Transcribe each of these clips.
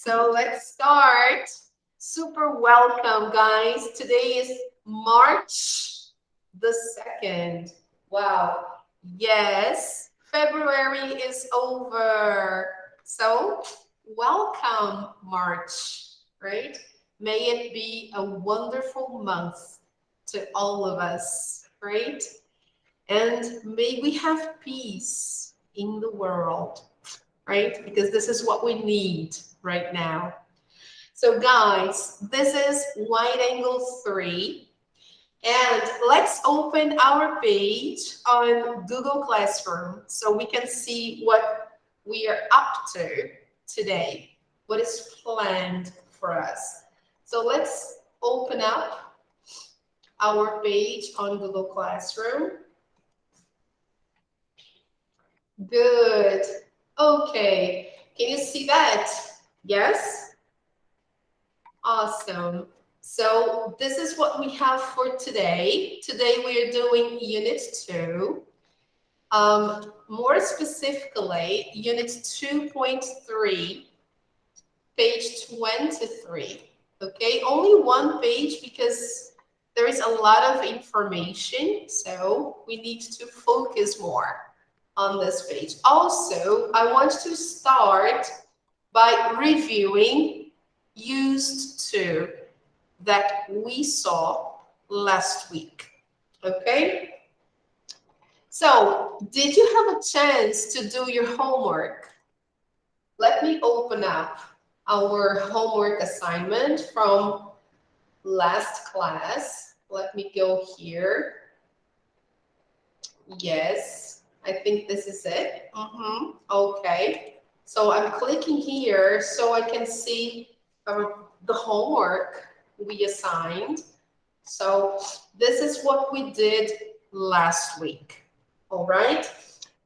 So let's start. Super welcome, guys. Today is March the 2nd. Wow. Yes, February is over. So welcome, March, right? May it be a wonderful month to all of us, right? And may we have peace in the world, right? Because this is what we need right now. So guys, this is wide angle 3. And let's open our page on Google Classroom so we can see what we are up to today, what is planned for us. So let's open up our page on Google Classroom. Good. Okay. Can you see that? Yes? Awesome. So this is what we have for today. Today we are doing Unit 2. More specifically, Unit 2.3, page 23. Okay, only one page because there is a lot of information, so we need to focus more on this page. Also, I want to start by reviewing used to that we saw last week. Okay? So, did you have a chance to do your homework? Let me open up our homework assignment from last class. Let me go here. Yes, I think this is it. Okay. So I'm clicking here so I can see the homework we assigned. So this is what we did last week. All right.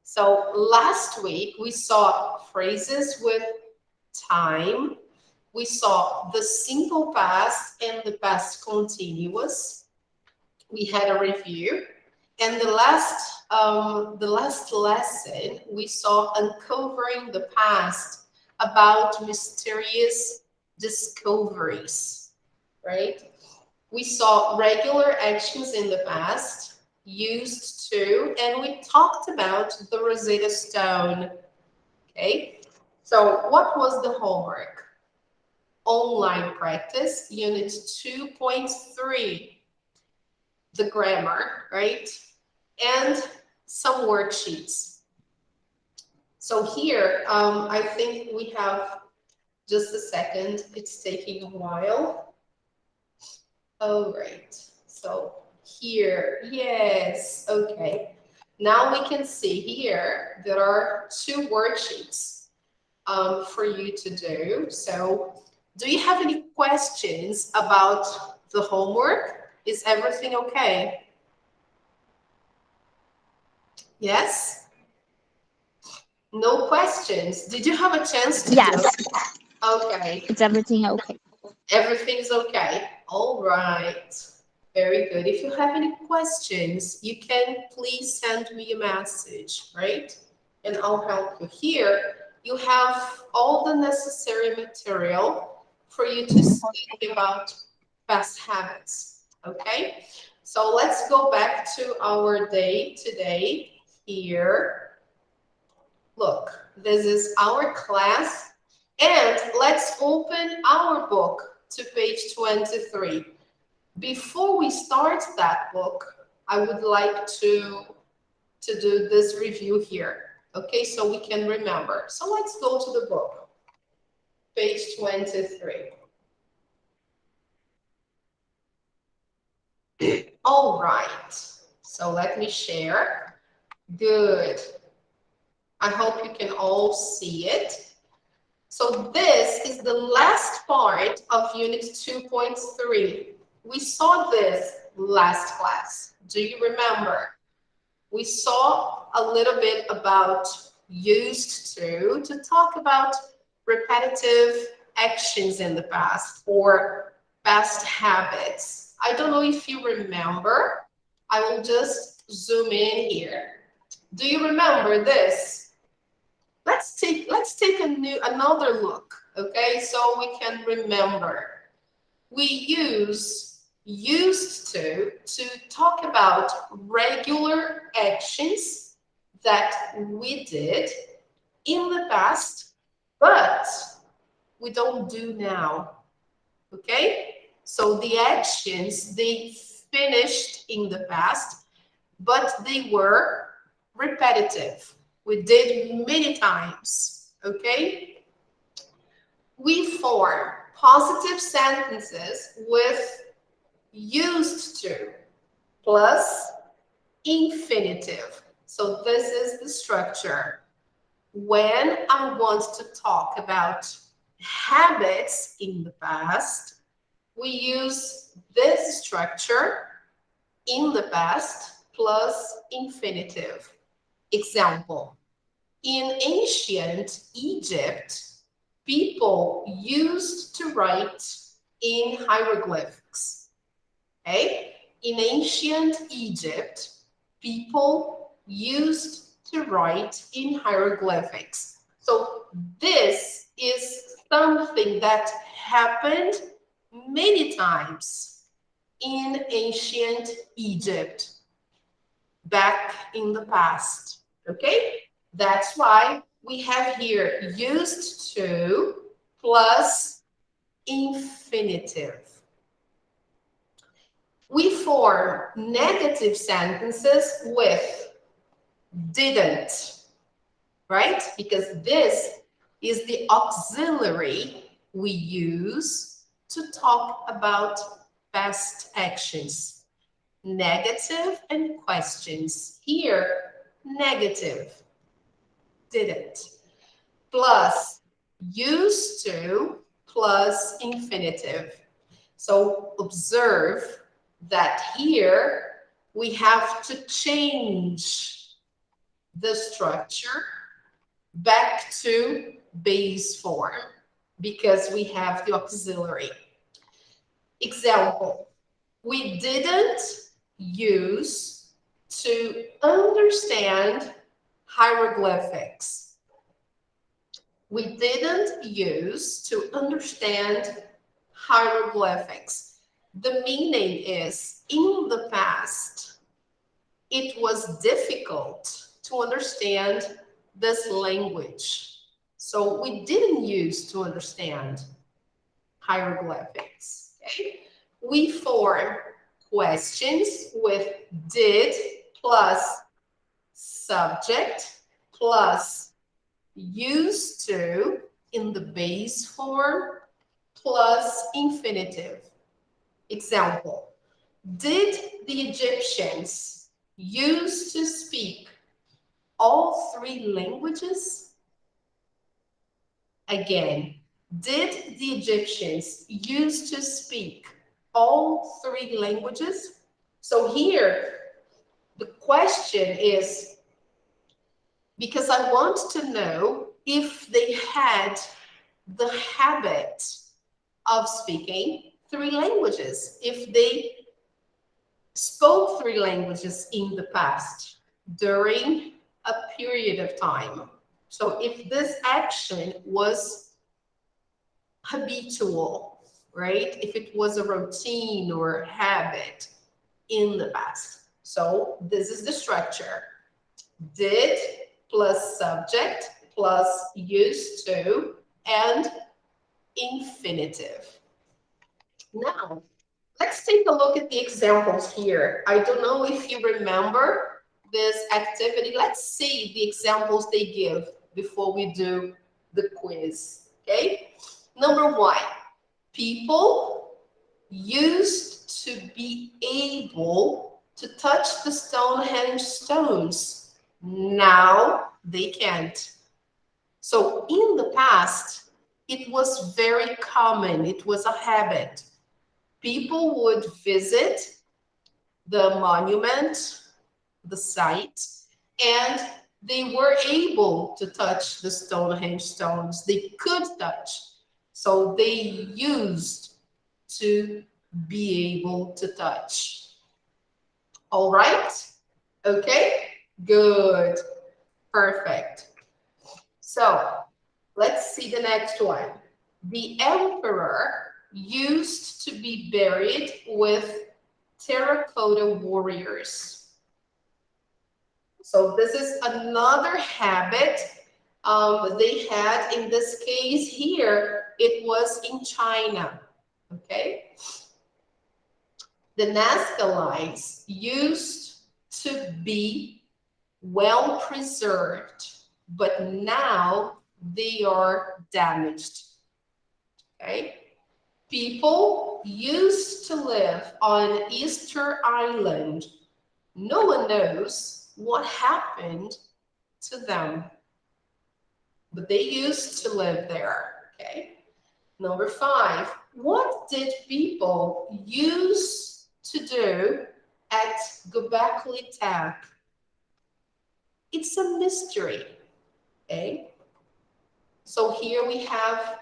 So last week we saw phrases with time. We saw the simple past and the past continuous. We had a review. And the last lesson, we saw uncovering the past about mysterious discoveries, right? We saw regular actions in the past, used to, and we talked about the Rosetta Stone, okay? So what was the homework? Online practice, unit 2.3, the grammar, right? And some worksheets. So here, I think we have just a second. It's taking a while. All right. So here, yes, okay. Now we can see here there are 2 worksheets for you to do. So do you have any questions about the homework? Is everything okay? Yes? No questions. Did you have a chance to do Yes, it? Okay. it's everything okay. Everything's okay. All right. Very good. If you have any questions, you can please send me a message, right? And I'll help you here. You have all the necessary material for you to study about past habits, okay? So let's go back to our day today here. Look, this is our class, and let's open our book to page 23. Before we start that book, I would like to do this review here, okay, so we can remember. So let's go to the book, page 23. All right, so let me share. Good. I hope you can all see it. So this is the last part of Unit 2.3. We saw this last class. Do you remember? We saw a little bit about used to talk about repetitive actions in the past or past habits. I don't know if you remember. I will just zoom in here. Do you remember this? Let's take another look, Okay, so we can remember. We use used to talk about regular actions that we did in the past, but we don't do now. Okay? So the actions, they finished in the past, but they were repetitive. We did many times. Okay? We form positive sentences with used to plus infinitive. So this is the structure. When I want to talk about habits in the past, we use this structure, in the past plus infinitive. Example, in ancient Egypt, people used to write in hieroglyphics. Okay? In ancient Egypt, people used to write in hieroglyphics. So this is something that happened many times in ancient Egypt, back in the past. Okay? That's why we have here used to plus infinitive. We form negative sentences with didn't, right? Because this is the auxiliary we use to talk about past actions. Negative and questions. Here, negative, didn't, plus used to plus infinitive. So observe that here we have to change the structure back to base form because we have the auxiliary. Example, we didn't use to understand hieroglyphics. We didn't use to understand hieroglyphics. The meaning is, in the past, it was difficult to understand this language. So we didn't use to understand hieroglyphics. Okay? We form questions with did plus subject plus used to in the base form plus infinitive. Example, did the Egyptians used to speak all three languages? Again, did the Egyptians used to speak all three languages? So here, the question is, because I want to know if they had the habit of speaking three languages, if they spoke three languages in the past during a period of time. So if this action was habitual, right? If it was a routine or habit in the past. So this is the structure. Did plus subject plus used to and infinitive. Now, let's take a look at the examples here. I don't know if you remember this activity. Let's see the examples they give before we do the quiz, okay? Number one, people used to be able to touch the Stonehenge stones. Now they can't. So in the past, it was very common. It was a habit. People would visit the monument, the site, and they were able to touch the Stonehenge stones. They could touch. So they used to be able to touch. All right? Okay? Good. Perfect. So let's see the next one. The emperor used to be buried with terracotta warriors. So this is another habit they had. In this case here, it was in China, okay? The Nazca lines used to be well preserved, but now they are damaged, okay? People used to live on Easter Island. No one knows what happened to them, but they used to live there, okay? Number 5, what did people use to do at Göbekli Tepe? It's a mystery, okay? So here we have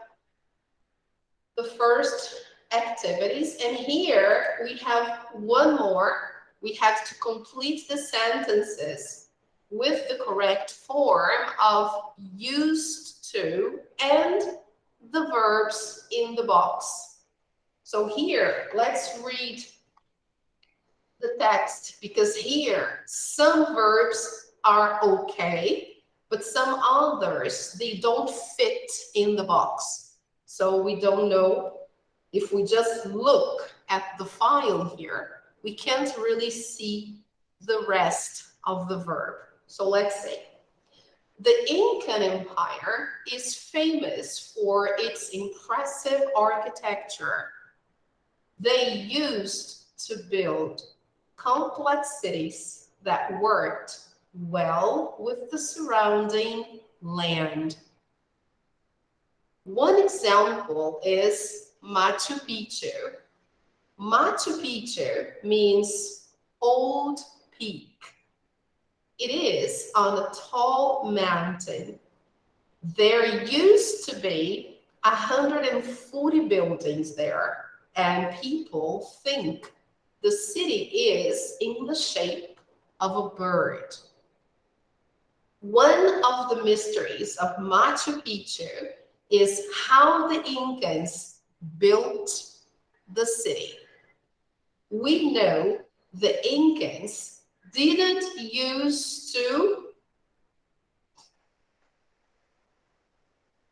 the first activities, and here we have one more. We have to complete the sentences with the correct form of used to and the verbs in the box. So here, let's read the text, because here some verbs are okay, but some others, they don't fit in the box. So we don't know. If we just look at the file here, we can't really see the rest of the verb. So let's say, the Incan Empire is famous for its impressive architecture. They used to build complex cities that worked well with the surrounding land. One example is Machu Picchu. Machu Picchu means old peak. It is on a tall mountain. There used to be 140 buildings there, and people think the city is in the shape of a bird. One of the mysteries of Machu Picchu is how the Incans built the city. We know the Incans didn't used to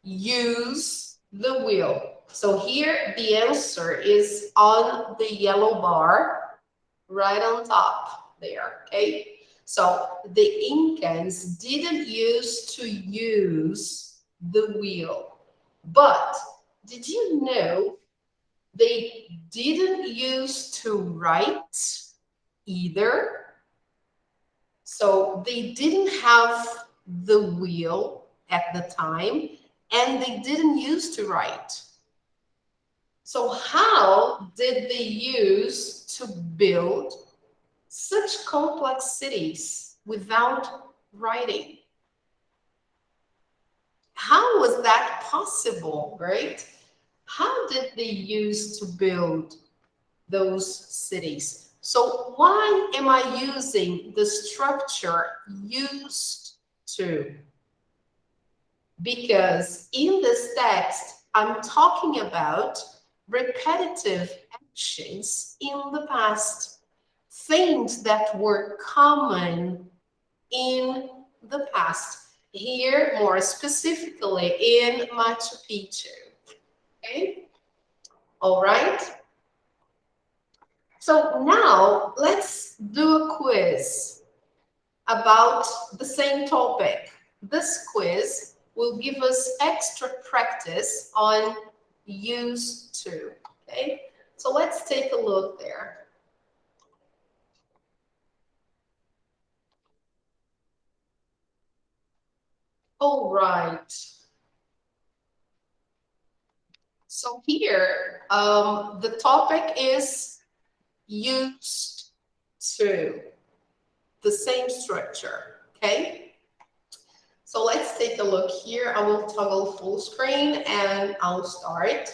use the wheel. So here the answer is on the yellow bar right on top there, okay? So the Incans didn't used to use the wheel, but did you know they didn't used to write either? So they didn't have the wheel at the time, and they didn't used to write. So how did they use to build such complex cities without writing? How was that possible, right? How did they use to build those cities? So why am I using the structure used to? Because in this text, I'm talking about repetitive actions in the past, things that were common in the past. Here, more specifically, in Machu Picchu. Okay? All right? So now let's do a quiz about the same topic. This quiz will give us extra practice on used to. Okay? So let's take a look there. All right. So here, the topic is used to, the same structure, okay? So let's take a look here. I will toggle full screen and I'll start.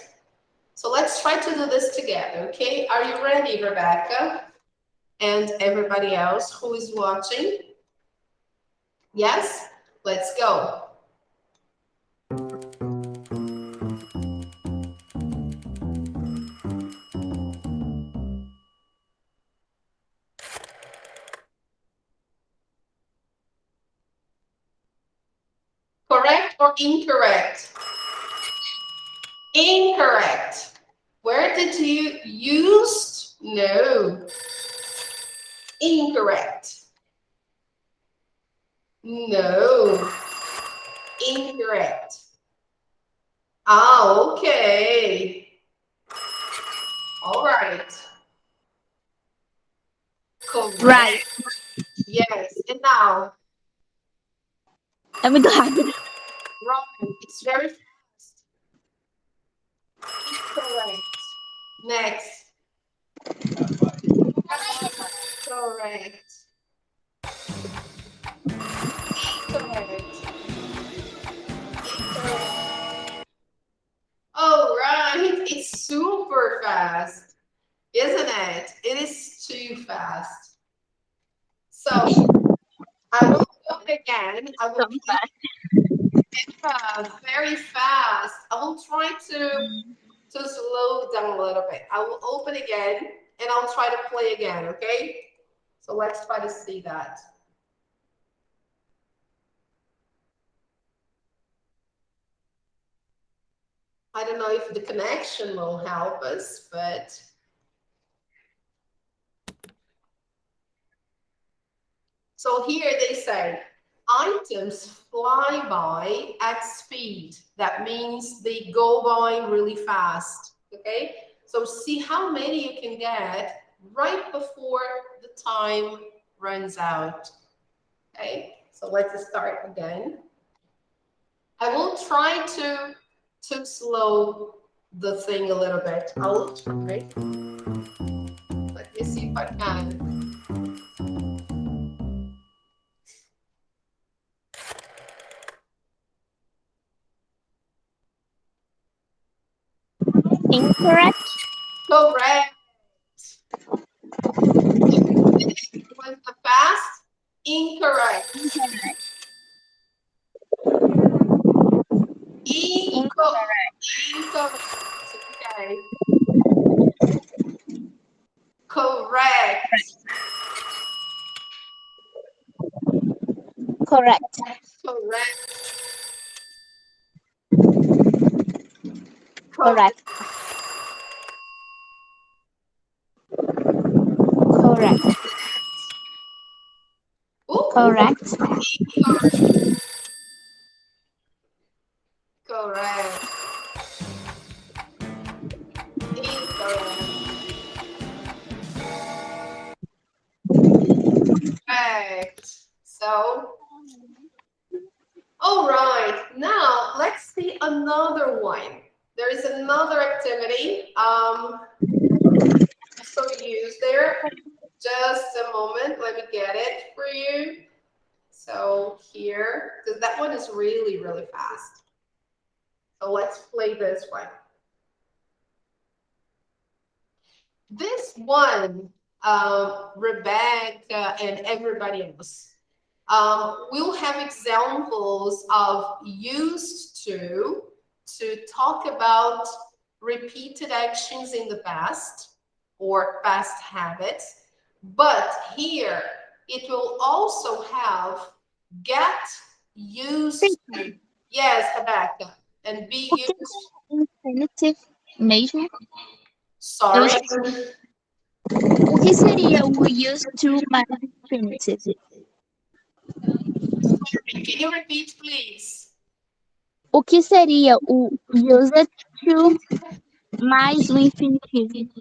So let's try to do this together, okay? Are you ready, Rebecca? And everybody else who is watching? Yes? Let's go. incorrect. Incorrect. Where did you used? No. Incorrect. No. Incorrect. Ah, okay. All right. Correct. Right. Yes. And now, Oh my God. wrong. It's very fast. Incorrect. Next. Correct. Correct. All right. It's super fast, isn't it? It is too fast. So I will do it again. I will So fast. very fast. I will try to slow down a little bit. I will open again and I'll try to play again, okay? So let's try to see that. I don't know if the connection will help us, but so here they say items fly by at speed. That means they go by really fast, okay? So see how many you can get right before the time runs out, okay? So let's start again. I will try to slow the thing a little bit. I will try. Let me see if I can. Incorrect. Correct. Was the fast? Incorrect. Incorrect. Okay. Correct. Correct. Correct. Correct. Correct. Ooh, Correct. correct. Incorrect. Correct. So, all right. Now let's see another one. There is another activity. So use there. Just a moment. Let me get it for you. So here, because that one is really, really fast. So let's play this one. This one, Rebecca and everybody else, we'll have examples of used to talk about repeated actions in the past or past habits. But here, it will also have get used to. Yes, Rebecca. And be O que used. é infinitive mesmo? Eu Sorry. esqueci. O que seria o used to mais infinitive? Can you repeat, please? O que seria o used to mais o infinitivo?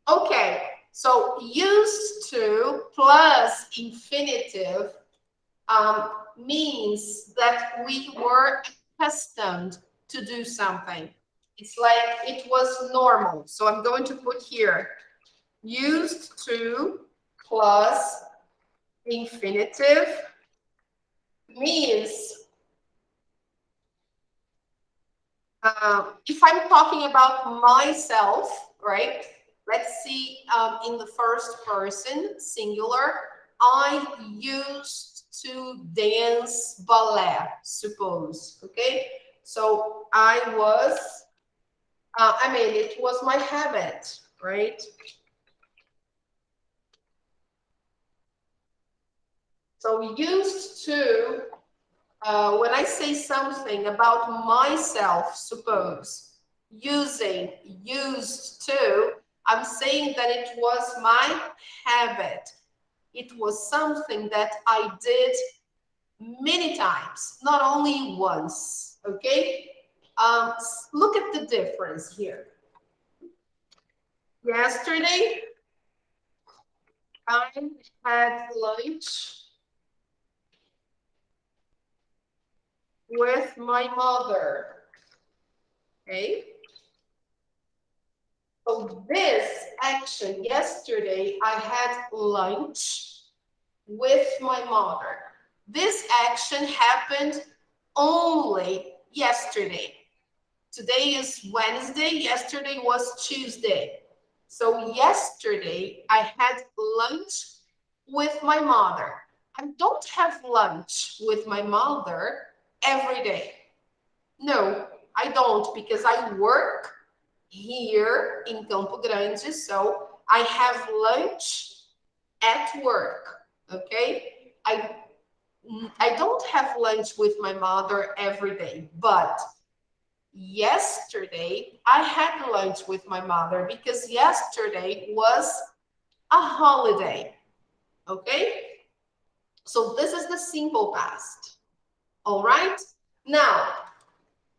Okay, so used to plus infinitive means that we were accustomed to do something. It's like it was normal. So I'm going to put here used to plus infinitive means if I'm talking about myself, right? Let's see in the first person, singular, I used to dance ballet, suppose, okay? So I was, it was my habit, right? So used to when I say something about myself, suppose, using, used to, I'm saying that it was my habit. It was something that I did many times, not only once, okay? Look at the difference here. Yesterday, I had lunch with my mother, okay? So this action, yesterday, I had lunch with my mother. This action happened only yesterday. Today is Wednesday, yesterday was Tuesday. So yesterday I had lunch with my mother. I don't have lunch with my mother every day. No, I don't, because I work here in Campo Grande, so I have lunch at work, okay? I don't have lunch with my mother every day, but yesterday I had lunch with my mother because yesterday was a holiday, okay? So this is the simple past, all right? Now,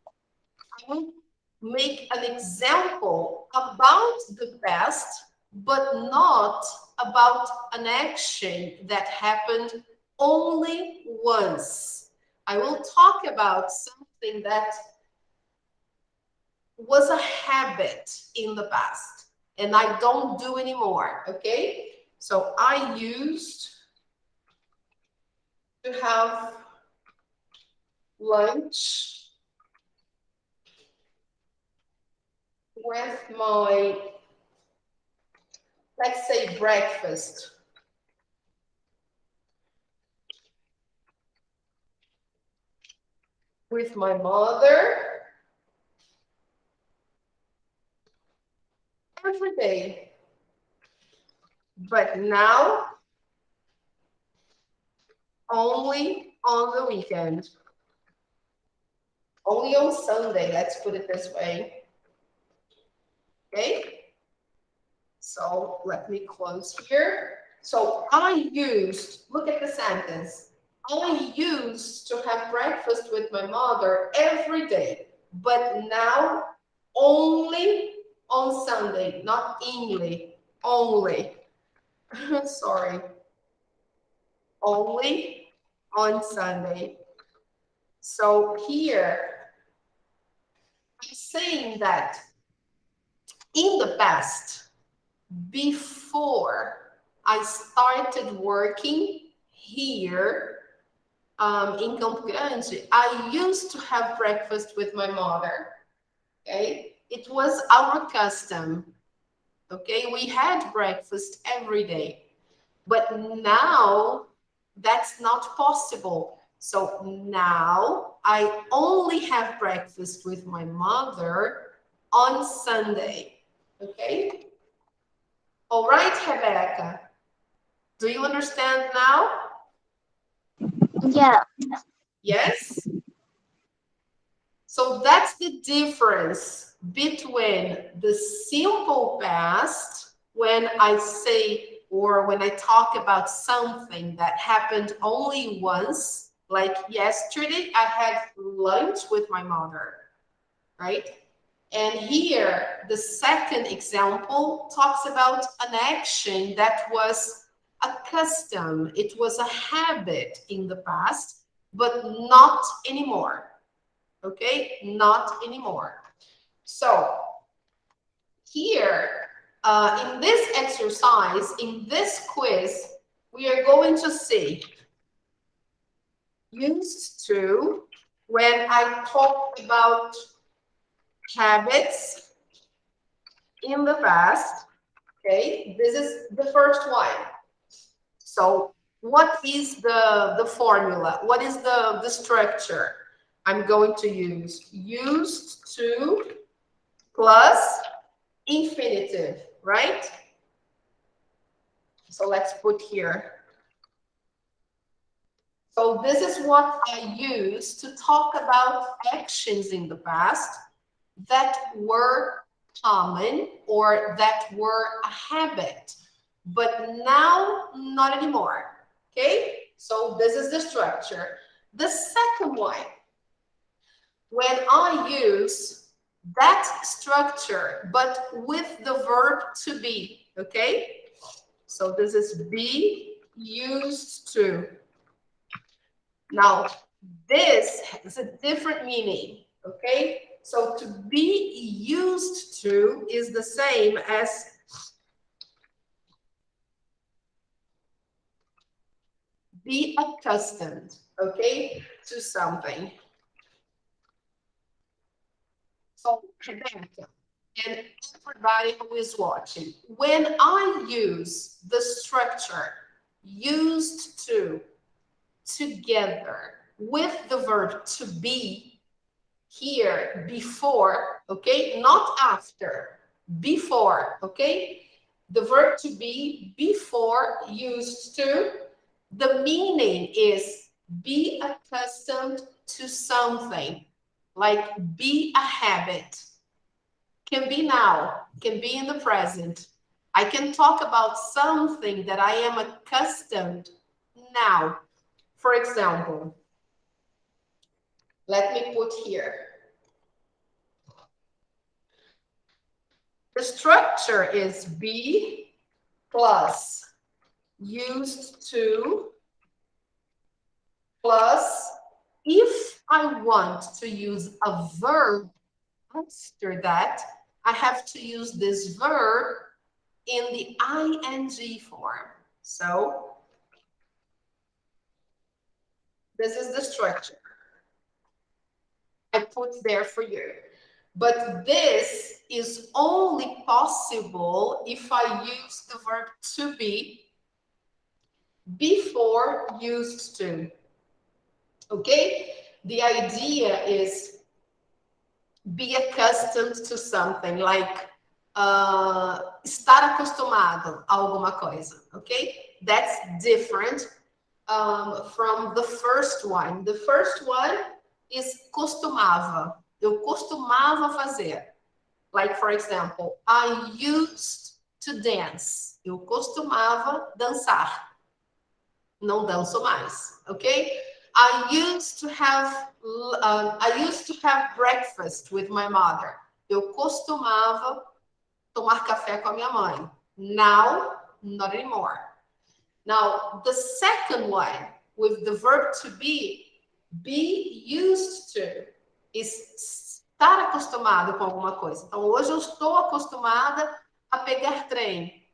I will make an example about the past, but not about an action that happened only once. I will talk about something that was a habit in the past and I don't do anymore, okay? So I used to have lunch with my, let's say, breakfast with my mother every day. But now, only on the weekend. Only on Sunday, let's put it this way. Okay? So let me close here. So I used, look at the sentence. I used to have breakfast with my mother every day, but now only on Sunday, not only, only. Sorry, only on Sunday. So here, I'm saying that in the past, before I started working here in Campo Grande, I used to have breakfast with my mother, okay? It was our custom, okay? We had breakfast every day, but now that's not possible. So now I only have breakfast with my mother on Sunday, okay? All right, Rebecca, do you understand now? Yeah. Yes? So that's the difference between the simple past, when I say or when I talk about something that happened only once, like yesterday, I had lunch with my mother, right? And here, the second example talks about an action that was a custom. It was a habit in the past, but not anymore. Okay, not anymore. So here, in this exercise, in this quiz, we are going to see used to, when I talk about habits in the past, okay, this is the first one. So what is the formula? What is the structure I'm going to use? Used to plus infinitive, right? So let's put here. So this is what I use to talk about actions in the past that were common or that were a habit, but now not anymore. Okay, so this is the structure. The second one, when I use that structure, but with the verb to be, okay? So this is be used to. Now, this has a different meaning, okay? So to be used to is the same as be accustomed, okay, to something. So, Rebecca, and everybody who is watching, when I use the structure used to together with the verb to be here before, okay, not after, before, okay, the verb to be before used to, the meaning is be accustomed to something, like be a habit. Can be now, can be in the present. I can talk about something that I am accustomed now. For example, let me put here. The structure is be plus used to plus, if I want to use a verb after that, I have to use this verb in the ing form. So this is the structure I put there for you. But this is only possible if I use the verb to be before used to. Okay? The idea is be accustomed to something, like estar acostumado a alguma coisa. Okay? That's different from the first one. The first one is costumava. Eu costumava fazer. Like, for example, I used to dance. Eu costumava dançar. Não danço mais, okay? I used to have breakfast with my mother. Eu costumava tomar café com a minha mãe. Now, not anymore. Now, the second one, with the verb to be used to, is estar acostumado com alguma coisa. Então, hoje eu estou acostumada a pegar trem,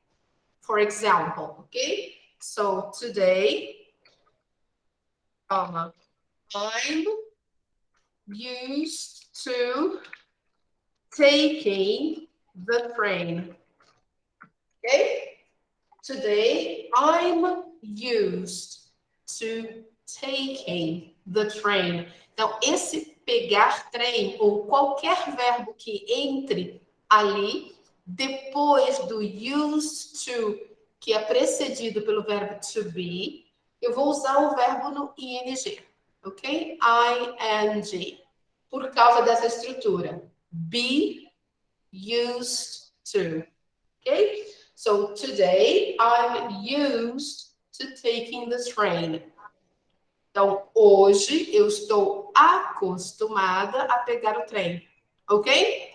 for example, okay? So, today, I'm used to taking the train, okay? Today, I'm used to taking the train. Então, esse pegar trem, ou qualquer verbo que entre ali, depois do used to, que é precedido pelo verbo to be, eu vou usar o verbo no ing, ok? ing, por causa dessa estrutura. Be used to, ok? So today I'm used to taking the train. Então, hoje eu estou acostumada a pegar o trem. Ok?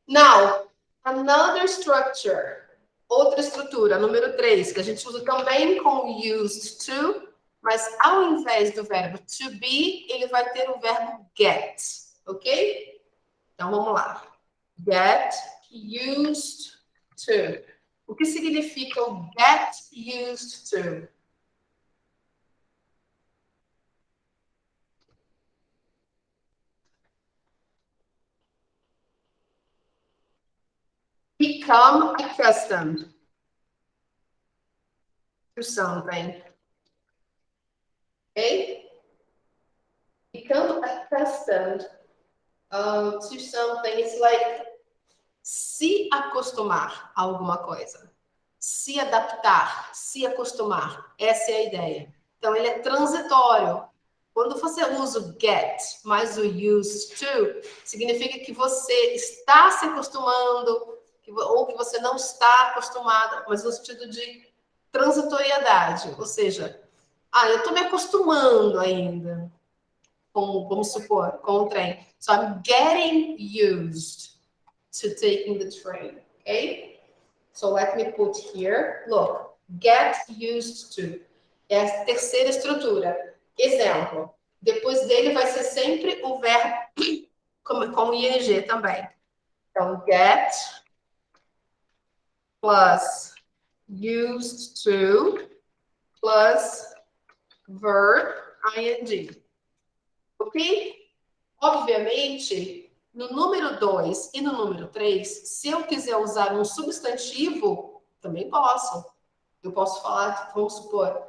Now, another structure. Outra estrutura, número 3, que a gente usa também com used to, mas ao invés do verbo to be, ele vai ter o verbo get. Ok? Então, vamos lá. Get used to. O que significa o get used to? Become accustomed to something. Okay? Become accustomed to something. It's like se acostumar a alguma coisa. se adaptar, se acostumar. Essa é a ideia. Então, ele é transitório. Quando você usa o get mais o used to, significa que você está se acostumando, ou que você não está acostumada, mas no sentido de transitoriedade. Ou seja, eu estou me acostumando ainda, vamos supor, com o trem. So I'm getting used to taking the train, okay? So let me put here, look, get used to. É a terceira estrutura. Exemplo. Depois dele vai ser sempre o verbo com ing também. Então, get plus used to plus verb ing. Ok? Obviamente, no número 2 e no número 3, se eu quiser usar um substantivo, também posso. Eu posso falar, vamos supor,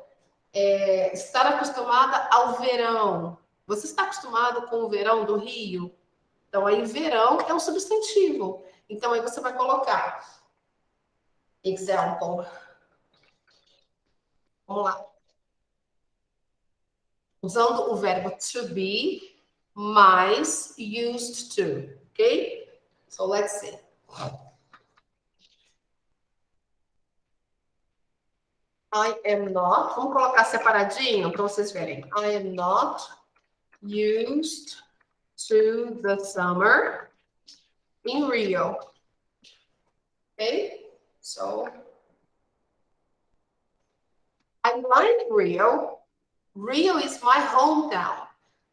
estar acostumada ao verão. Você está acostumado com o verão do Rio? Então, aí, verão é um substantivo. Então, aí você vai colocar. Example. Vamos lá. Usando o verbo to be mais used to. Ok? So, let's see. I am not. Vamos colocar separadinho para vocês verem. I am not used to the summer in Rio. Okay? So, I like Rio. Rio is my hometown.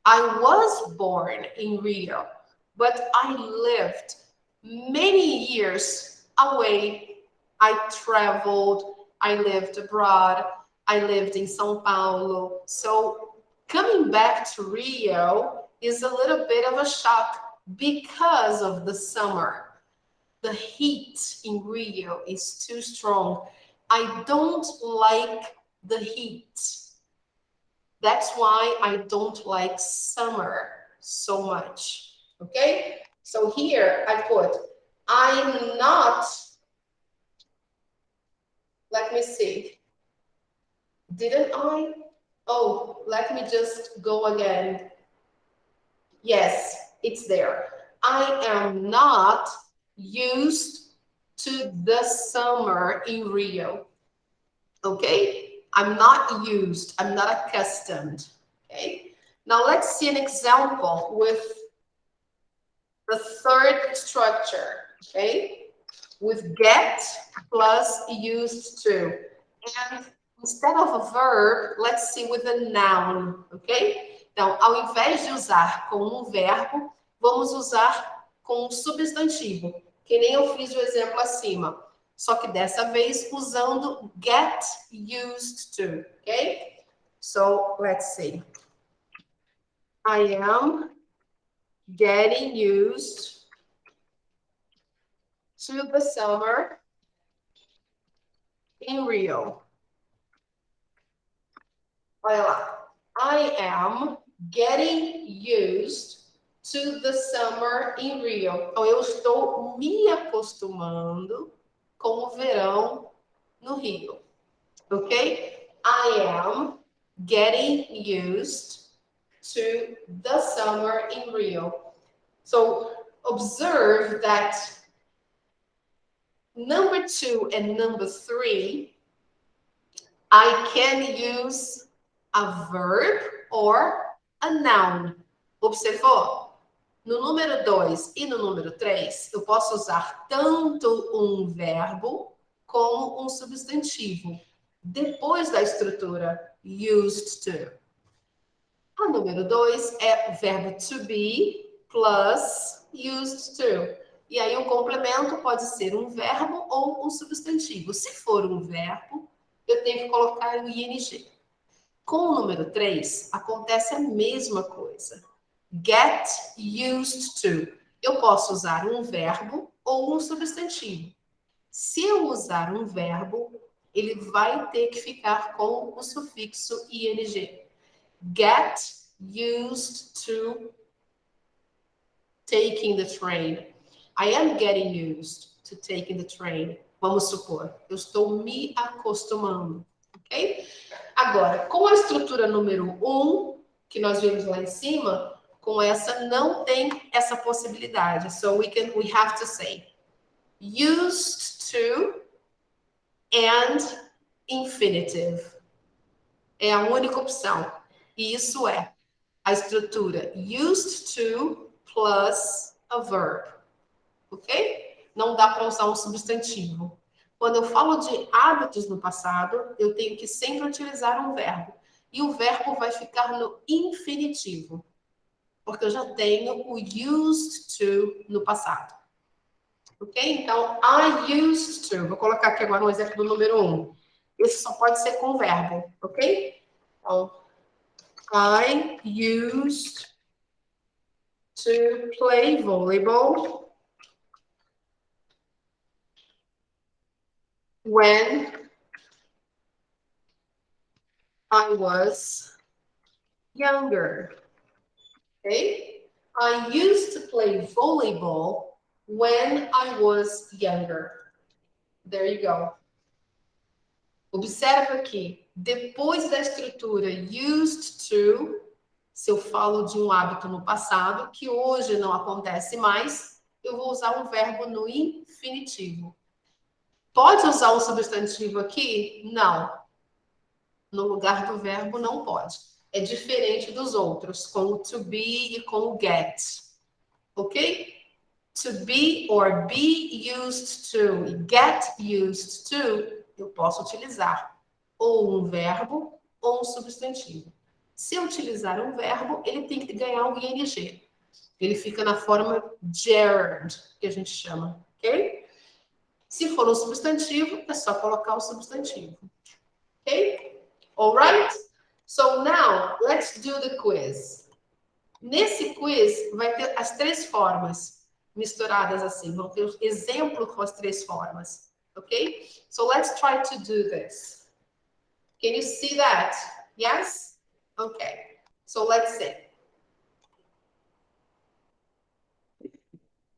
I was born in Rio, but I lived many years away. I traveled, I lived abroad, I lived in São Paulo. So coming back to Rio is a little bit of a shock because of the summer. The heat in Rio is too strong. I don't like the heat. That's why I don't like summer so much. Okay? So here I put, I'm not, let me see. Didn't I? Oh, let me just go again. Yes, it's there. I am not used to the summer in Rio. Okay? I'm not used, I'm not accustomed. Okay? Now let's see an example with the third structure, okay? With get plus used to. And instead of a verb, let's see with a noun, ok? Então, ao invés de usar com um verbo, vamos usar com um substantivo, que nem eu fiz o exemplo acima. Só que dessa vez usando get used to, ok? So, let's see. I am getting used to the summer in Rio. Olha lá. I am getting used to the summer in Rio. Então, eu estou me acostumando com o verão no Rio. Ok? I am getting used to the summer in Rio. So, observe that number 2 and number 3, I can use a verb or a noun. Observou? No número 2 e no número 3, eu posso usar tanto um verbo como um substantivo, depois da estrutura used to. A número 2 é o verbo to be plus used to. E aí o complemento pode ser um verbo ou um substantivo. Se for um verbo, eu tenho que colocar o ing. Com o número 3, acontece a mesma coisa. Get used to. Eu posso usar um verbo ou um substantivo. Se eu usar um verbo, ele vai ter que ficar com o sufixo ing. Get used to taking the train. I am getting used to taking the train. Vamos supor, eu estou me acostumando, ok? Agora, com a estrutura número 1, que nós vimos lá em cima, com essa não tem essa possibilidade. So we have to say used to and infinitive. É a única opção. E isso é a estrutura used to plus a verb. Ok? Não dá para usar um substantivo. Quando eu falo de hábitos no passado, eu tenho que sempre utilizar um verbo. E o verbo vai ficar no infinitivo. Porque eu já tenho o used to no passado. Ok? Então, I used to. Vou colocar aqui agora um exemplo do número 1. Esse só pode ser com verbo. Ok? Então, I used to play volleyball when I was younger. Okay? I used to play volleyball when I was younger. There you go. Observa aqui, depois da estrutura used to, se eu falo de um hábito no passado, que hoje não acontece mais, eu vou usar um verbo no infinitivo. Pode usar um substantivo aqui? Não. No lugar do verbo, não pode. É diferente dos outros, com o to be e com o get. Ok? To be or be used to e get used to, eu posso utilizar ou um verbo ou um substantivo. Se eu utilizar um verbo, ele tem que ganhar um ing. Ele fica na forma gerund, que a gente chama, ok? Se for um substantivo, é só colocar o substantivo. Ok? Alright? So now, let's do the quiz. Nesse quiz, vai ter as três formas misturadas assim. Vão ter um exemplo com as três formas. Ok? So let's try to do this. Can you see that? Yes? Okay. So let's see.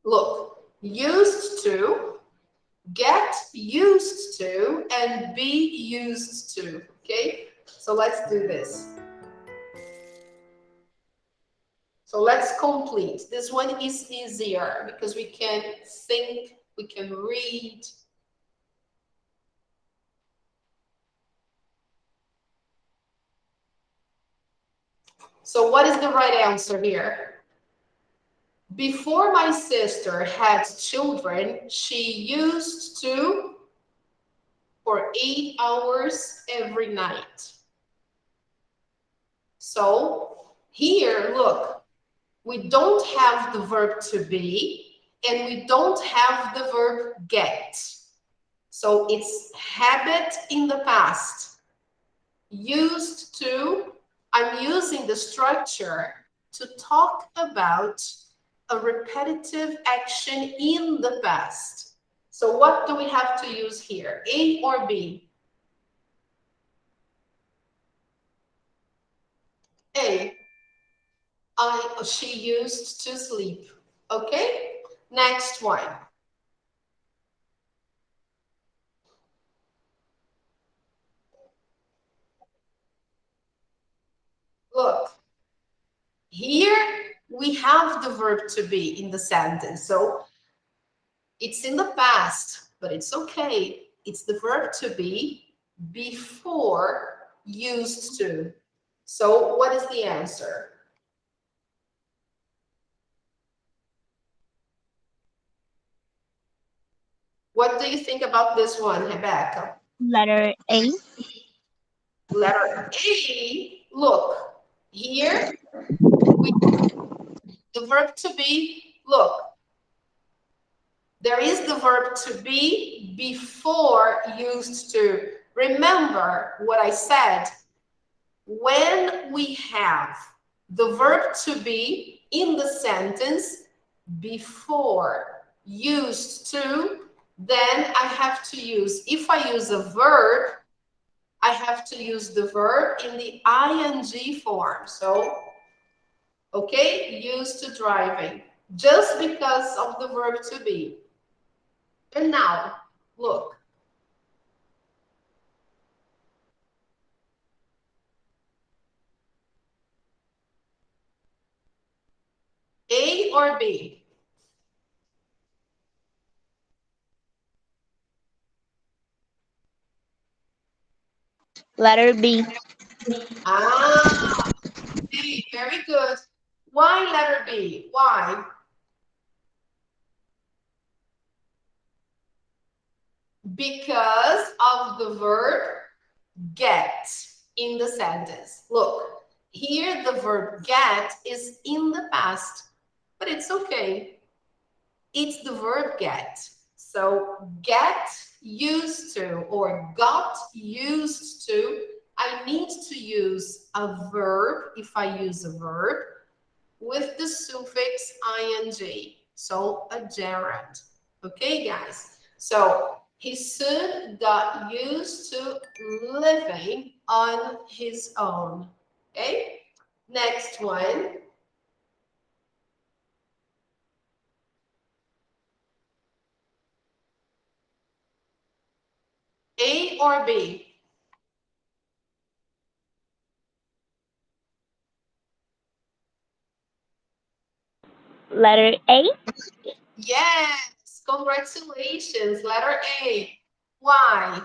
Look, used to, get used to, and be used to. Okay? So let's do this. So let's complete. This one is easier because we can think, we can read. So what is the right answer here? Before my sister had children, she used to for 8 hours every night. So here, look, we don't have the verb to be and we don't have the verb get. So it's habit in the past. Used to, I'm using the structure to talk about a repetitive action in the past. So what do we have to use here? A or B? A. She used to sleep. Okay? Next one. Look, here we have the verb to be in the sentence. So it's in the past, but it's okay. It's the verb to be before used to. So what is the answer? What do you think about this one, Rebecca? Letter A. Letter A, look, here, the verb to be, look, there is the verb to be before used to. Remember what I said. When we have the verb to be in the sentence before used to, then I have to use, if I use a verb, I have to use the verb in the ing form. So, okay, used to driving, just because of the verb to be. And now, look, A or B? Letter B. Ah, B, very good. Why letter B? Why? Because of the verb get in the sentence. Look, here the verb get is in the past, but it's okay. It's the verb get. So get used to or got used to. I need to use a verb if I use a verb with the suffix ing. So a gerund. Okay, guys. So he soon got used to living on his own. Okay, next one. A or B? Letter A. Yes, congratulations. Letter A. Why?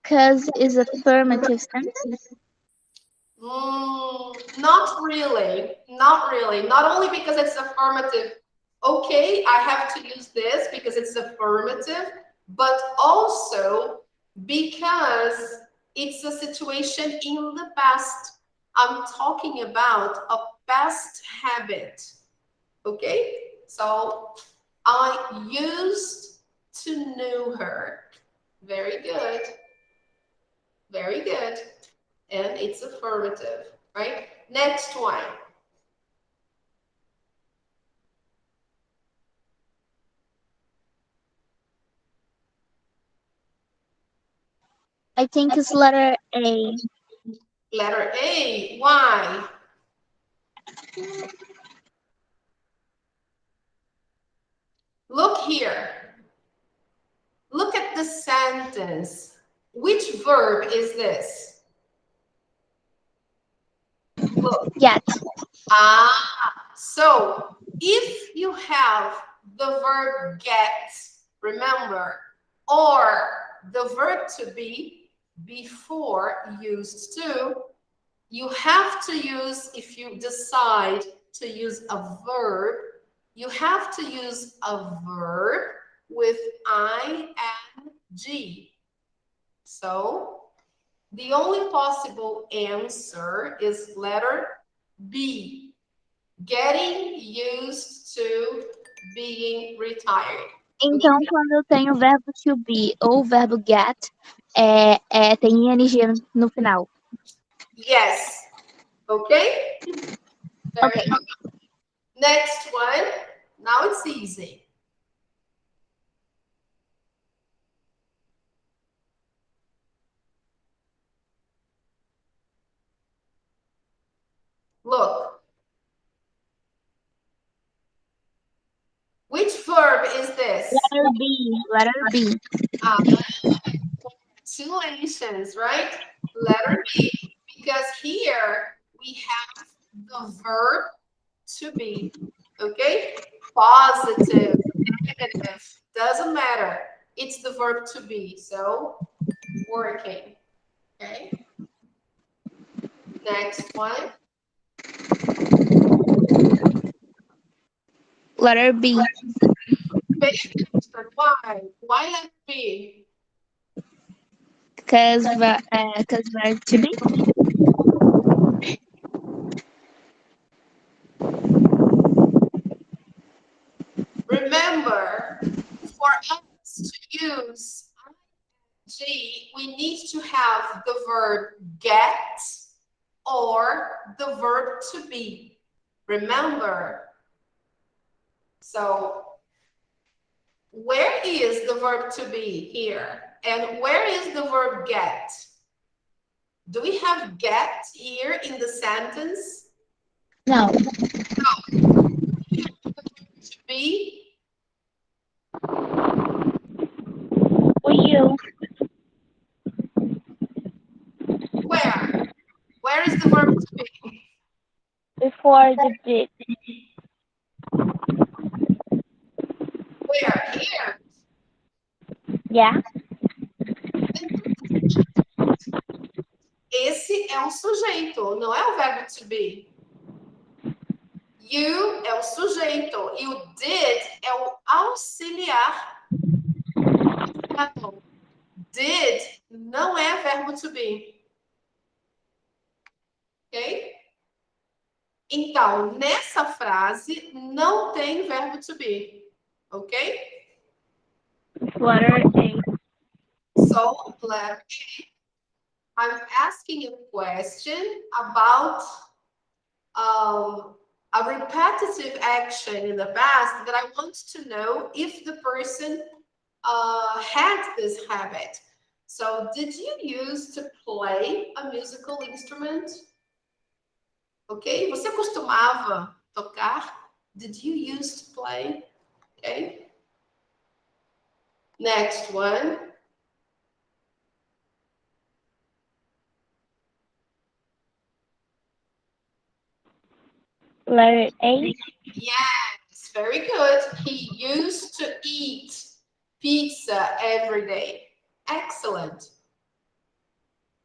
Because is affirmative sentence. Not really. Not really. Not only because it's affirmative. Okay, I have to use this because it's affirmative, but also because it's a situation in the past. I'm talking about a past habit. Okay, so I used to know her. Very good. Very good. And it's affirmative, right? Next one. I think it's letter A. Letter A. Why? Look here. Look at the sentence. Which verb is this? Look. Get. So if you have the verb get, remember, or the verb to be before used to, you have to use, if you decide to use a verb, you have to use a verb with ing. So the only possible answer is letter B, getting used to being retired. Então, quando eu tenho o verbo to be ou o verbo get, tem ing no final. Yes. Okay? Very Okay. good. Next one. Now it's easy. Look. Which verb is this? Letter B. Letter B. Congratulations, right? Letter B. Because here we have the verb to be. Okay? Positive, negative, doesn't matter. It's the verb to be. So, working. Okay? Next one. Letter B. Why? Why letter B? Because verb to be. Remember, for us to use ing, we need to have the verb get or the verb to be. Remember. So, where is the verb to be here? And where is the verb get? Do we have get here in the sentence? No. To be? For you. Where? Where is the verb to be? for the did. Where? Here. Yeah. Esse é o sujeito, não é o verbo to be. You é o sujeito e o did é o auxiliar. Did não é verbo to be. Ok? Então, nessa frase não tem verbo to be. Ok? Letter A. So, letter A, I'm asking a question about a repetitive action in the past that I want to know if the person had this habit. So, did you used to play a musical instrument? Ok? Você costumava tocar? Did you used to play? Okay. Next one. Letter A. Yes, very good. He used to eat pizza every day. Excellent.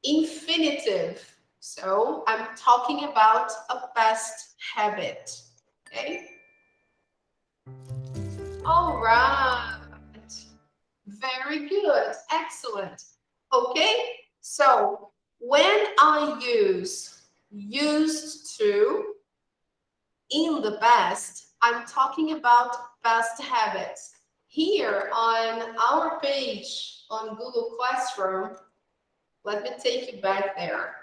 Infinitive. So I'm talking about a past habit. Okay. All right. Very good. Excellent. Okay. So when I use used to in the past, I'm talking about past habits. Here on our page on Google Classroom, let me take you back there.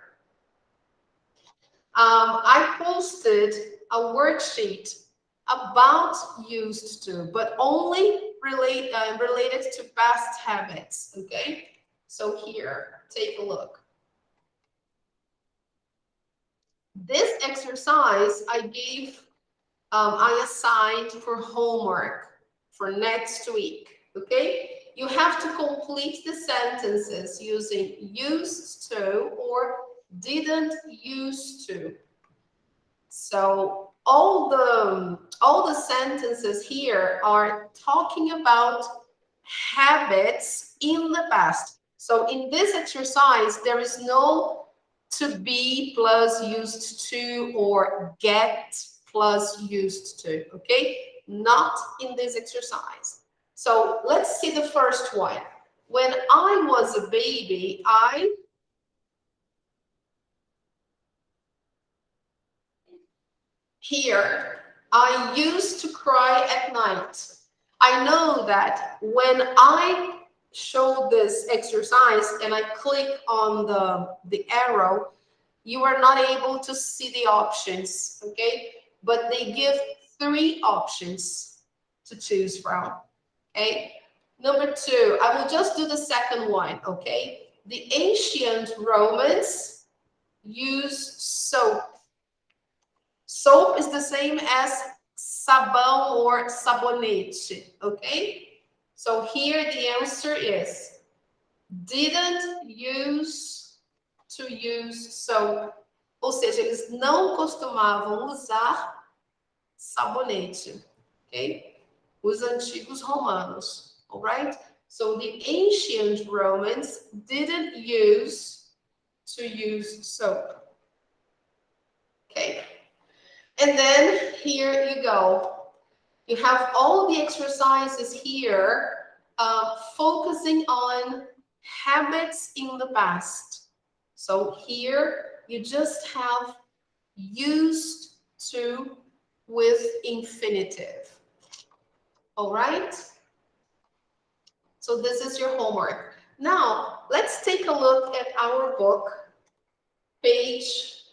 I posted a worksheet about used to, but only related to past habits, okay? So here, take a look. This exercise I assigned for homework for next week, okay? You have to complete the sentences using used to or didn't used to. So all the sentences here are talking about habits in the past. So in this exercise, there is no to be plus used to or get plus used to, okay? Not in this exercise. So let's see the first one. When I was a baby, I used to cry at night. I know that when I show this exercise and I click on the arrow, you are not able to see the options, okay? But they give 3 options to choose from, okay? Number 2, I will just do the second one, okay? The ancient Romans used soap. Soap is the same as sabão or sabonete, okay? So here the answer is didn't use to use soap. Ou seja, eles não costumavam usar sabonete, ok? Os antigos romanos, all right? So the ancient Romans didn't use to use soap, okay? And then here you go. You have all the exercises here focusing on habits in the past. So here you just have used to with infinitive. All right? So this is your homework. Now, let's take a look at our book, page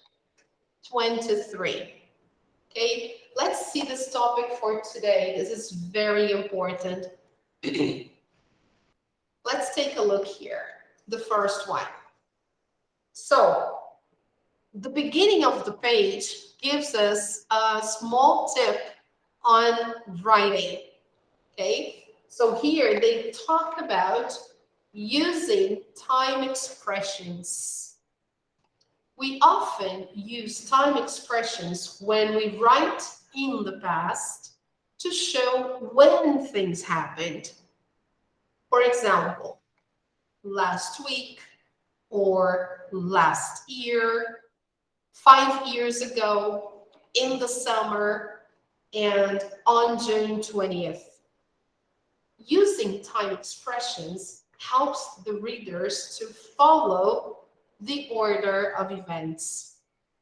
23. Okay, let's see this topic for today. This is very important. Let's take a look here. The first one. So, the beginning of the page gives us a small tip on writing. Okay, so here they talk about using time expressions. We often use time expressions when we write in the past to show when things happened. For example, last week or last year, 5 years ago, in the summer, and on June 20th. Using time expressions helps the readers to follow the order of events.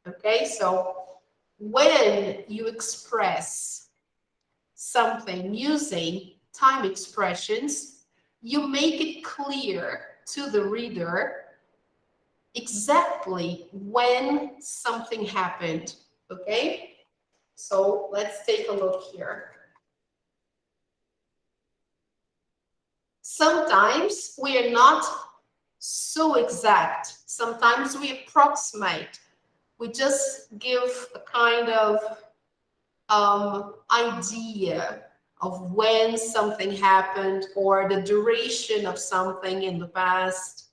Okay, so when you express something using time expressions, you make it clear to the reader exactly when something happened. Okay, so let's take a look here. Sometimes we are not so exact. Sometimes we approximate. We just give a kind of idea of when something happened or the duration of something in the past.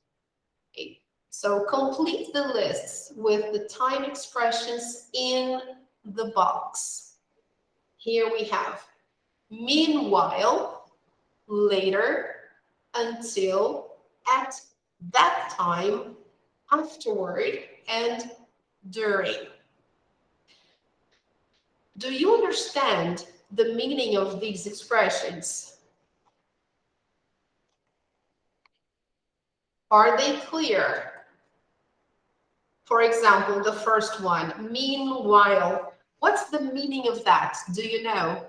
Okay. So complete the lists with the time expressions in the box. Here we have meanwhile, later, until, at that time, afterward, and during. Do you understand the meaning of these expressions? Are they clear? For example, the first one, meanwhile. What's the meaning of that? Do you know?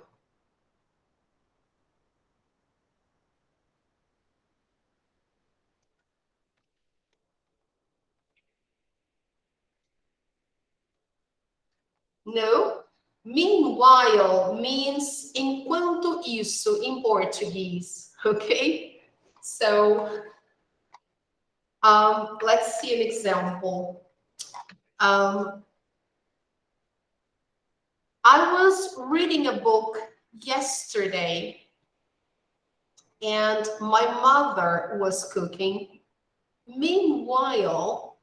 No? Meanwhile means enquanto isso in Portuguese, okay? So let's see an example. I was reading a book yesterday and my mother was cooking. Meanwhile,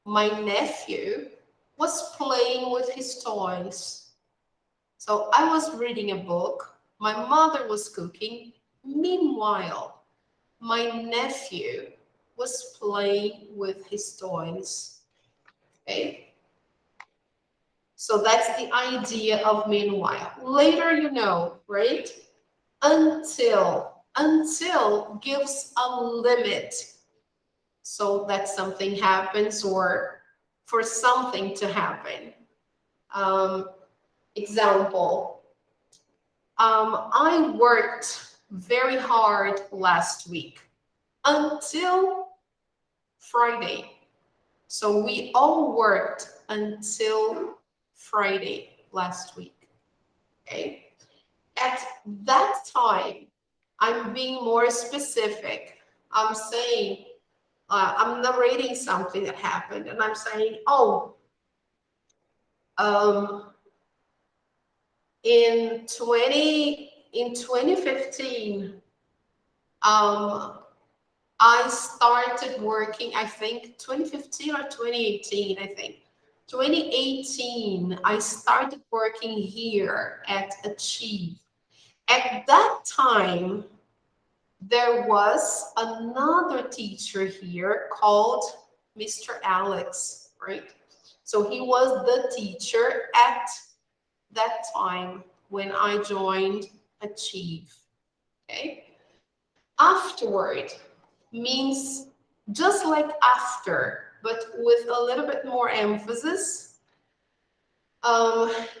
my nephew was playing with his toys. So I was reading a book, my mother was cooking. Meanwhile, my nephew was playing with his toys. Okay? So that's the idea of meanwhile. Later, you know, right? Until. Until gives a limit. So that something happens or for something to happen. Example. I worked very hard last week until Friday. So we all worked until Friday last week. Okay. At that time, I'm being more specific. I'm saying, I'm narrating something that happened, and I'm saying, oh, in 2015, I started working, I think 2015 or 2018, I think. 2018, I started working here at Achieve. At that time, there was another teacher here called Mr. Alex, right? So he was the teacher at that time when I joined Achieve, okay? Afterward means just like after, but with a little bit more emphasis.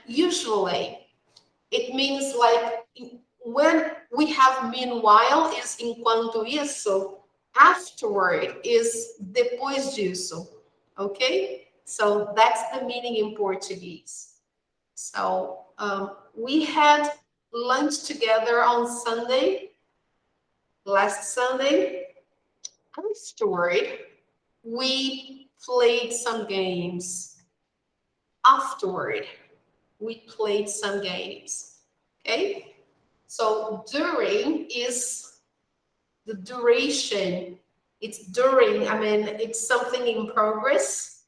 Usually, it means like when we have meanwhile is enquanto isso, afterward is depois disso, okay? So that's the meaning in Portuguese. So we had lunch together on Sunday, last Sunday. Afterward, we played some games. Afterward, we played some games. Okay? So during is the duration. It's during, I mean, it's something in progress.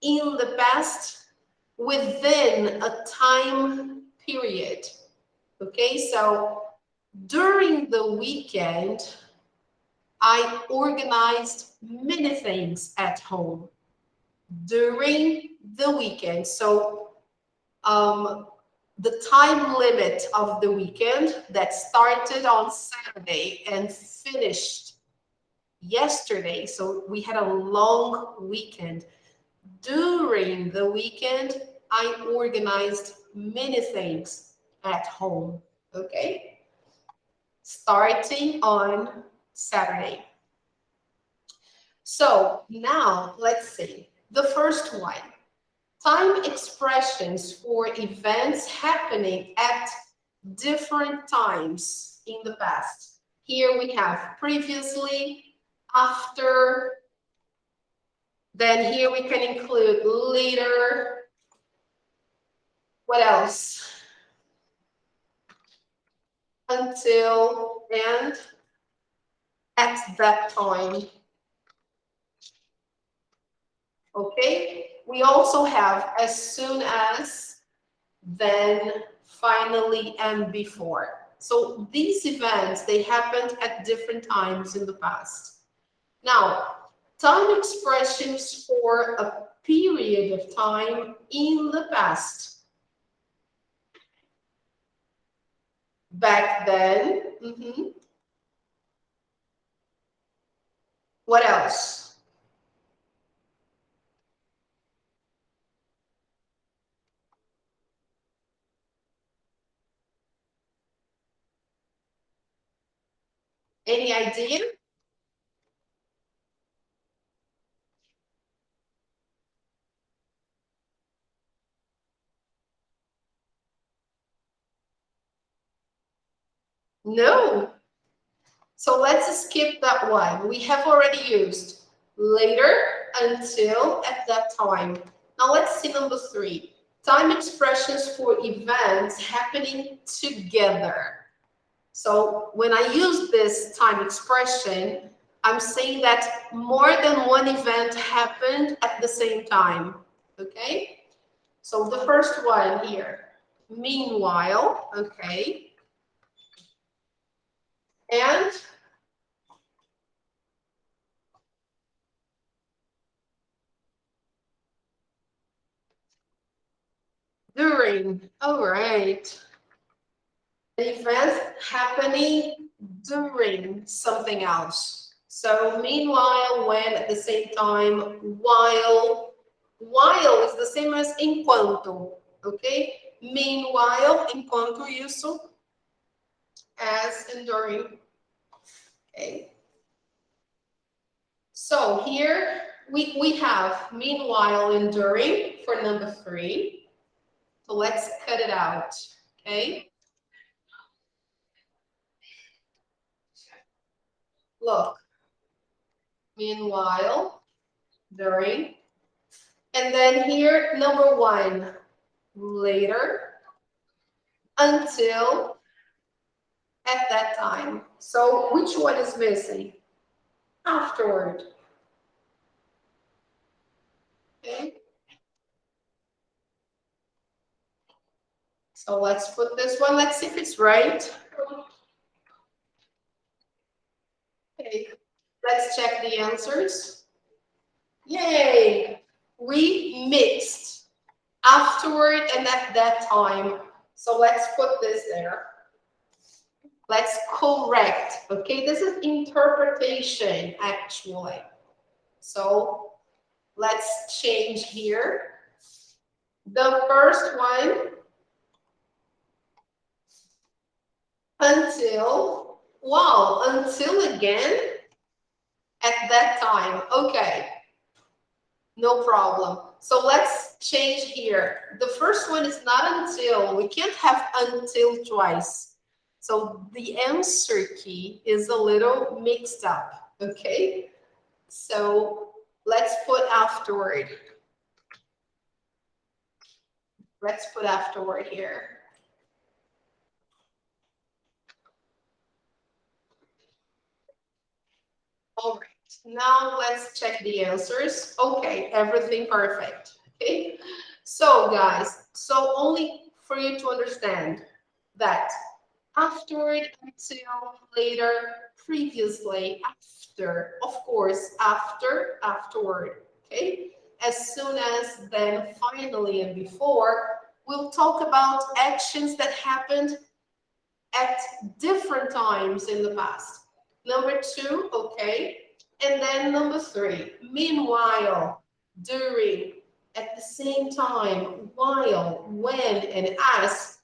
in the past within a time period. Okay, so during the weekend, I organized many things at home during the weekend. So the time limit of the weekend that started on Saturday and finished yesterday. So we had a long weekend. During the weekend, I organized many things at home. Okay, starting on Saturday. So now let's see. The first one, time expressions for events happening at different times in the past. Here we have previously, after, then here we can include later. What else? Until and at that time. Okay, we also have as soon as, then, finally, and before. So these events, they happened at different times in the past. Now, time expressions for a period of time in the past. Back then. What else? Any idea? No. So let's skip that one. We have already used later, until, at that time. Now let's see number 3. Time expressions for events happening together. So when I use this time expression, I'm saying that more than one event happened at the same time. Okay? So the first one here, meanwhile, okay? And during. All right. An event happening during something else. So meanwhile, when, at the same time, while. While is the same as enquanto, okay? Meanwhile, enquanto isso, as and during, okay? So here we have meanwhile and during for number 3. So let's cut it out, okay? Look, meanwhile, during, and then here, number 1, later, until, at that time. So which one is missing? Afterward. Okay. So let's put this one. Let's see if it's right. Okay. Let's check the answers. Yay! We mixed afterward and at that time. So let's put this there. Let's correct. Okay, this is interpretation actually. So let's change here. The first one, until, wow, until again at that time. Okay, no problem. So let's change here. The first one is not until. We can't have until twice. So the answer key is a little mixed up, okay? So let's put afterward. Let's put afterward here. All right. Now let's check the answers. Okay, everything perfect. Okay, so guys, so only for you to understand that afterward, until, later, previously, after, of course, after, afterward. Okay, as soon as, then, finally, and before. We'll talk about actions that happened at different times in the past. Number two, okay. And then number three, meanwhile, during, at the same time, while, when, and as.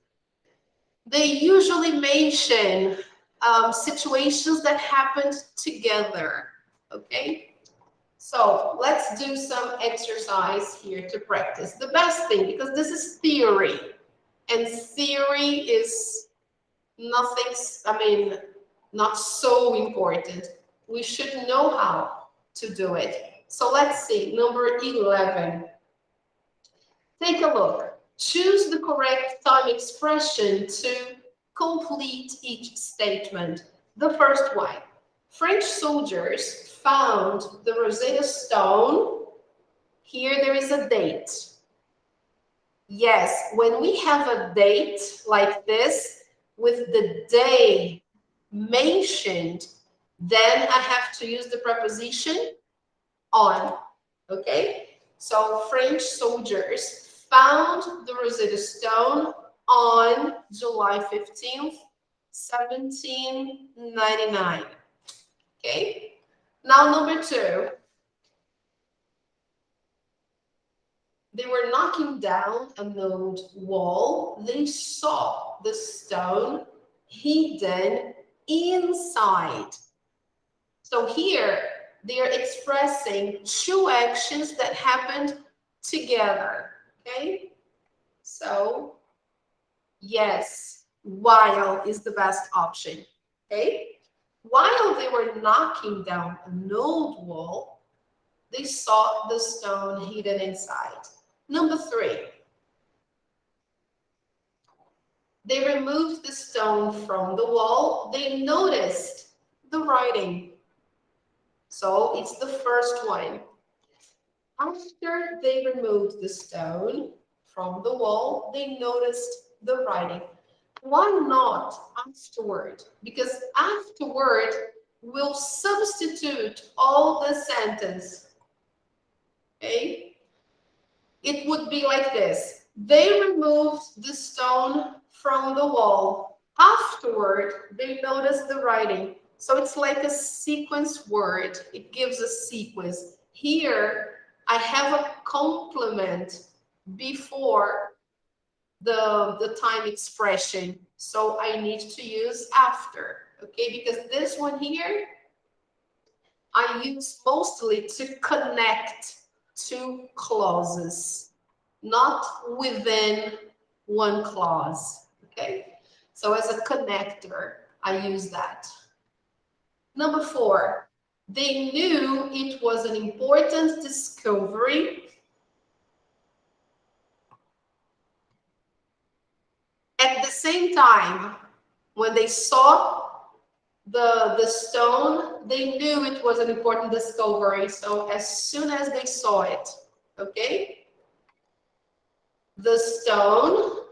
They usually mention situations that happened together, okay? So let's do some exercise here to practice. The best thing, because this is theory, and theory is nothing, I mean, not so important. We should know how to do it. So let's see, number 11. Take a look. Choose the correct time expression to complete each statement. The first one. French soldiers found the Rosetta Stone. Here there is a date. Yes, when we have a date like this with the day mentioned, then I have to use the preposition on. Okay? So French soldiers found the Rosetta Stone on July 15th, 1799. Okay? Now number two. They were knocking down an old wall. They saw the stone hidden inside. So here they are expressing two actions that happened together. Okay? So, yes, while is the best option. Okay? While they were knocking down an old wall, they saw the stone hidden inside. Number three, they removed the stone from the wall. They noticed the writing. So it's the first one. After they removed the stone from the wall, they noticed the writing. Why not afterward? Because afterward will substitute all the sentence. Okay? It would be like this. They removed the stone from the wall. Afterward, they noticed the writing. So it's like a sequence word. It gives a sequence. Here, I have a complement before the time expression. So I need to use after, okay? Because this one here, I use mostly to connect two clauses, not within one clause, okay? So as a connector, I use that. Number four, they knew it was an important discovery. At the same time, when they saw the stone, they knew it was an important discovery. So as soon as they saw it, okay? The stone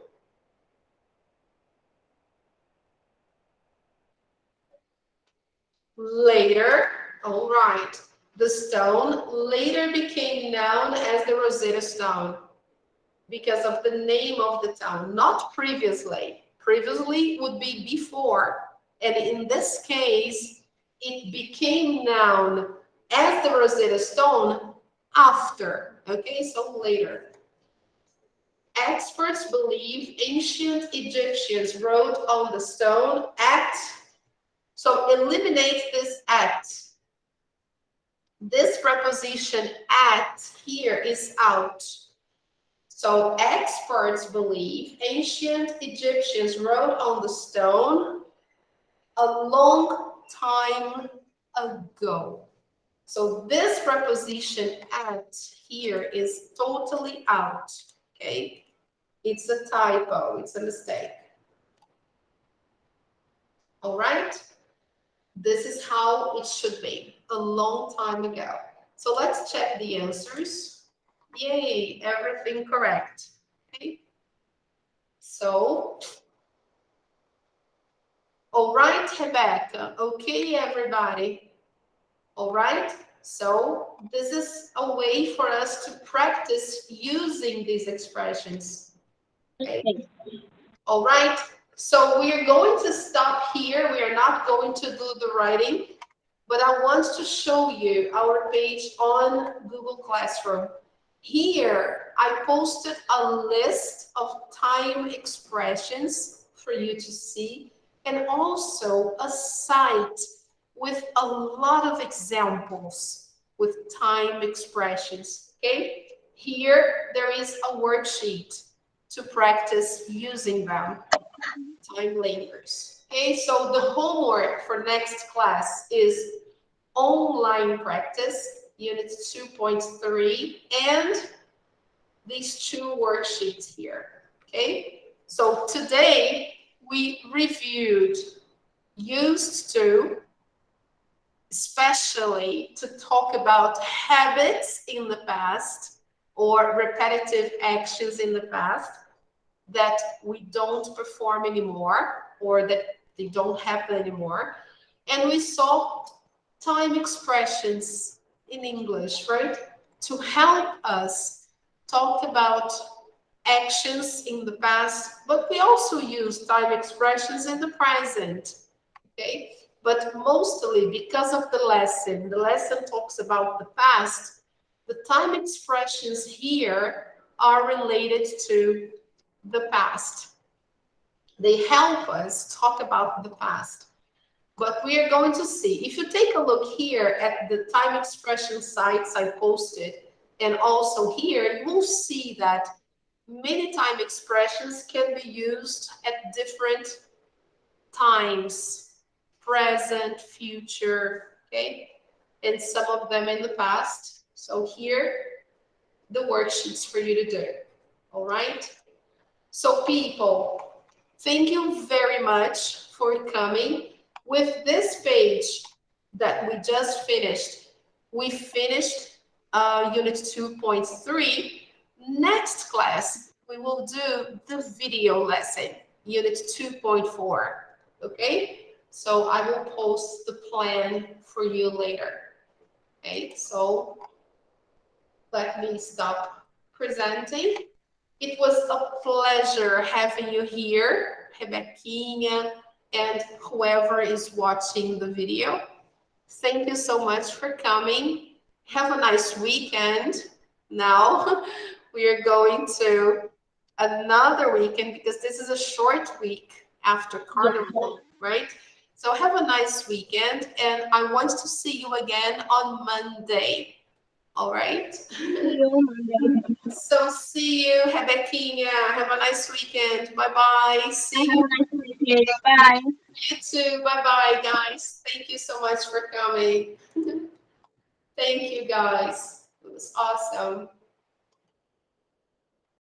later, all right, the stone later became known as the Rosetta Stone because of the name of the town, not previously. Previously would be before, and in this case, it became known as the Rosetta Stone after, okay, so later. Experts believe ancient Egyptians wrote on the stone at, so eliminate this at. This preposition at here is out. So experts believe ancient Egyptians wrote on the stone a long time ago. So this preposition at here is totally out, okay? It's a typo, it's a mistake. All right? This is how it should be. a long time ago. So let's check the answers. Yay, everything correct. Okay. So, all right, Rebecca. Okay, everybody. All right. So this is a way for us to practice using these expressions. Okay. All right. So we are going to stop here. We are not going to do the writing, but I want to show you our page on Google Classroom. Here, I posted a list of time expressions for you to see, and also a site with a lot of examples with time expressions, okay? Here, there is a worksheet to practice using them, time linkers. Okay, so the homework for next class is online practice, unit 2.3, and these two worksheets here, okay? So today we reviewed used to, especially to talk about habits in the past or repetitive actions in the past that we don't perform anymore or that they don't happen anymore. And we saw time expressions in English, right? To help us talk about actions in the past, but we also use time expressions in the present, okay? But mostly because of the lesson talks about the past, the time expressions here are related to the past. They help us talk about the past. But we are going to see, if you take a look here at the time expression sites I posted, and also here, you will see that many time expressions can be used at different times, present, future, okay? And some of them in the past. So here, the worksheets for you to do, all right? So people, thank you very much for coming. With this page that we just finished, we finished unit 2.3. Next class, we will do the video lesson, unit 2.4, okay? So I will post the plan for you later, okay? So let me stop presenting. It was a pleasure having you here, Rebequinha, and whoever is watching the video. Thank you so much for coming. Have a nice weekend. Now we are going to another weekend because this is a short week after Carnival, right? So have a nice weekend, and I want to see you again on Monday. All right? So see you, Rebequinha. Have a nice weekend. Bye-bye. See you. Have a nice weekend. Bye. You too. Bye-bye, guys. Thank you so much for coming. Thank you, guys. It was awesome.